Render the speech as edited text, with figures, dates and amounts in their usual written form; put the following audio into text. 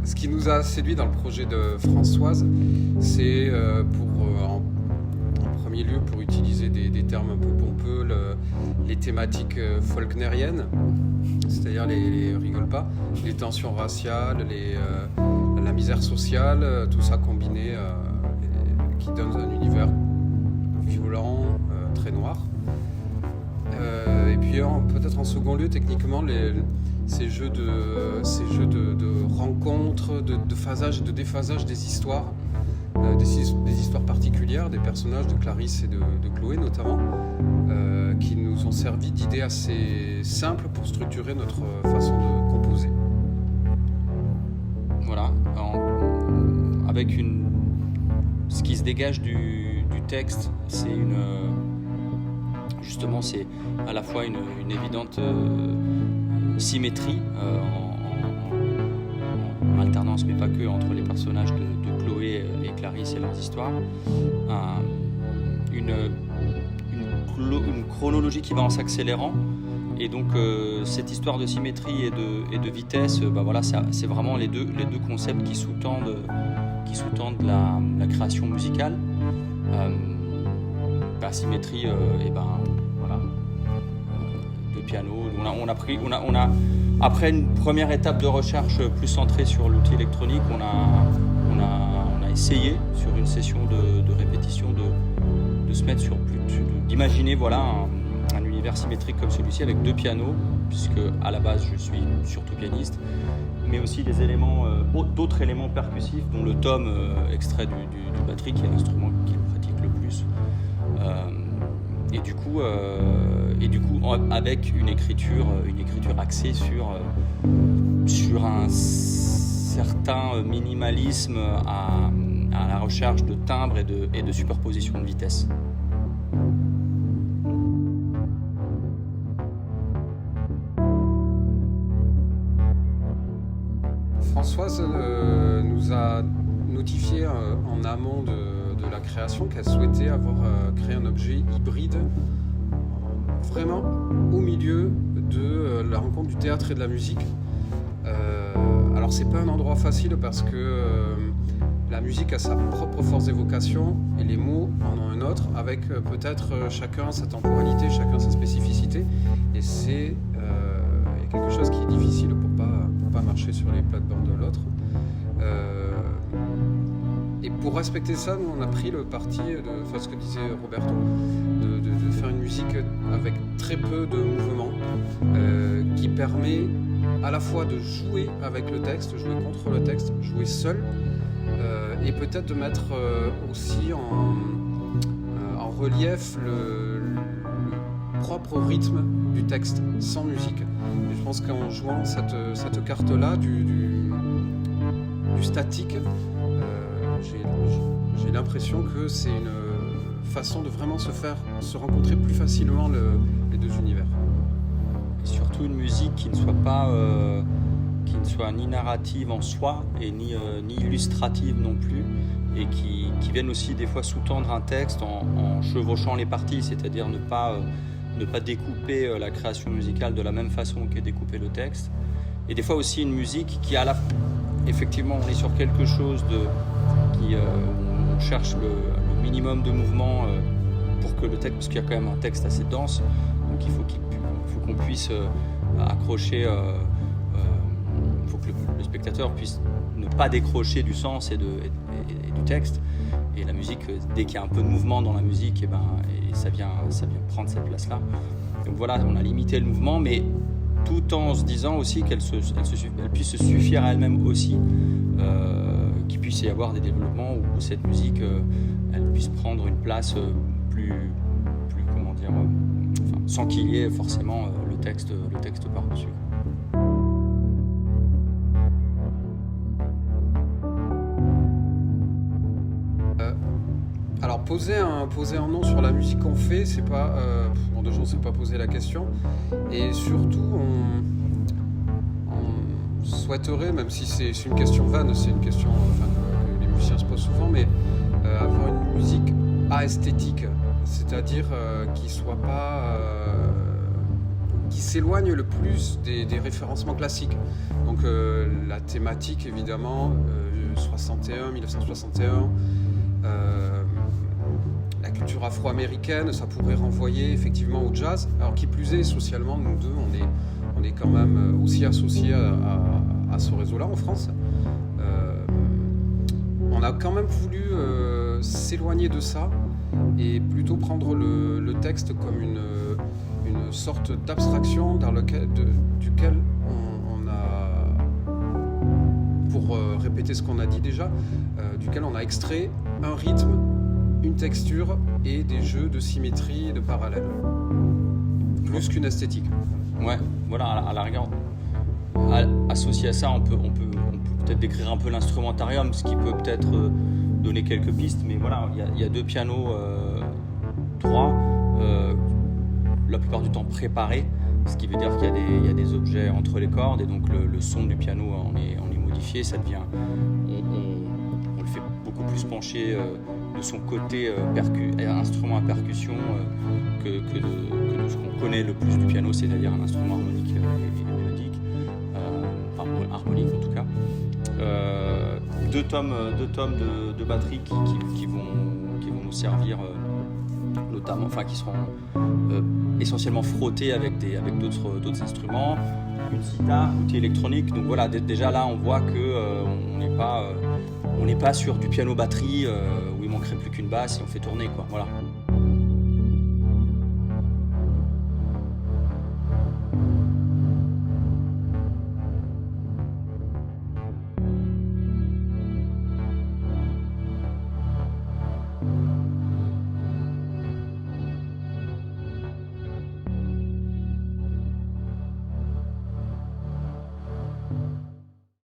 Ce qui nous a séduit dans le projet de Françoise, c'est en premier lieu pour utiliser des termes un peu pompeux, les thématiques faulkneriennes, c'est-à-dire les rigole pas, les tensions raciales, la misère sociale, tout ça combiné qui donne un univers violent, très noir. Et puis peut-être en second lieu, techniquement, ces jeux de rencontres, de phasage et de déphasage des histoires, des histoires particulières, des personnages de Clarisse et de Chloé notamment, qui nous ont servi d'idées assez simples pour structurer notre façon de composer. Voilà, avec ce qui se dégage du texte, c'est justement c'est à la fois une évidente symétrie en alternance, mais pas que, entre les personnages de Chloé et Clarisse et leurs histoires, une chronologie qui va en s'accélérant, et donc cette histoire de symétrie et de vitesse, voilà, c'est vraiment les deux concepts qui sous-tendent la création musicale. La symétrie, voilà, de piano. On a après une première étape de recherche plus centrée sur l'outil électronique, on a essayé sur une session de répétition de se mettre d'imaginer, voilà, un univers symétrique comme celui-ci avec 2 pianos, puisque à la base je suis surtout pianiste, mais aussi d'autres éléments percussifs, dont le tom extrait du batterie, qui est l'instrument qu'il pratique le plus. Et du coup, avec une écriture axée sur un certain minimalisme à la recherche de timbres et de superposition de vitesse. Françoise nous a notifié en amont de la création qu'elle souhaitait avoir créé un objet hybride vraiment au milieu de la rencontre du théâtre et de la musique. Alors c'est pas un endroit facile parce que la musique a sa propre force d'évocation et les mots en ont un autre, avec peut-être chacun sa temporalité, chacun sa spécificité, et c'est quelque chose qui est difficile pour pas marcher sur les plates-bandes de l'autre. Et pour respecter ça, nous on a pris le parti ce que disait Roberto, de faire une musique avec très peu de mouvements, qui permet à la fois de jouer avec le texte, jouer contre le texte, jouer seul, et peut-être de mettre aussi en relief le propre rythme du texte sans musique. Et je pense qu'en jouant cette carte-là du statique, j'ai l'impression que c'est une façon de vraiment se rencontrer plus facilement les deux univers. Et surtout une musique qui ne soit ni narrative en soi et ni illustrative non plus, et qui vienne aussi des fois sous-tendre un texte en chevauchant les parties, c'est-à-dire ne pas découper la création musicale de la même façon qu'est découpé le texte. Et des fois aussi une musique qui effectivement on est sur quelque chose on cherche le minimum de mouvement pour que le texte, parce qu'il y a quand même un texte assez dense, donc il faut qu'on puisse accrocher, il faut que le spectateur puisse ne pas décrocher du sens et du texte. Et la musique, dès qu'il y a un peu de mouvement dans la musique, et ça vient prendre cette place-là. Donc voilà, on a limité le mouvement, mais tout en se disant aussi qu'elle puisse se suffire à elle-même aussi, qu'il puisse y avoir des développements où cette musique, elle puisse prendre une place plus comment dire, sans qu'il y ait forcément le texte par-dessus. Alors poser un nom sur la musique qu'on fait, c'est pas déjà on s'est pas posé la question, et surtout on souhaiterait, même si c'est une question vanne, c'est une question que les musiciens se posent souvent, mais avoir une musique aesthétique, c'est-à-dire qui qui s'éloigne le plus des référencements classiques. Donc la thématique évidemment, 1961, la culture afro-américaine, ça pourrait renvoyer effectivement au jazz. Alors qui plus est, socialement, nous deux, on est quand même aussi associés à ce réseau-là en France. On a quand même voulu s'éloigner de ça et plutôt prendre le texte comme une sorte d'abstraction duquel on a, pour répéter ce qu'on a dit déjà, duquel on a extrait un rythme, une texture et des jeux de symétrie et de parallèle. Plus qu'une esthétique. Ouais, voilà, à la rigueur, associé à ça, on peut peut-être décrire un peu l'instrumentarium, ce qui peut peut-être donner quelques pistes, mais voilà, il y a 2 pianos, 3, la plupart du temps préparés, ce qui veut dire qu'il y a des objets entre les cordes, et donc le son du piano on est modifié, ça devient, on le fait beaucoup plus pencher de son côté instrument à percussion que de ce qu'on connaît le plus du piano, c'est-à-dire un instrument harmonique et mélodique, harmonique en tout cas. 2 tomes de batterie qui vont nous servir notamment, enfin qui seront essentiellement frottés avec d'autres instruments, une sitar, outil électronique. Donc voilà, déjà là on voit que on n'est pas sur du piano batterie où il manquerait plus qu'une basse et on fait tourner quoi. Voilà.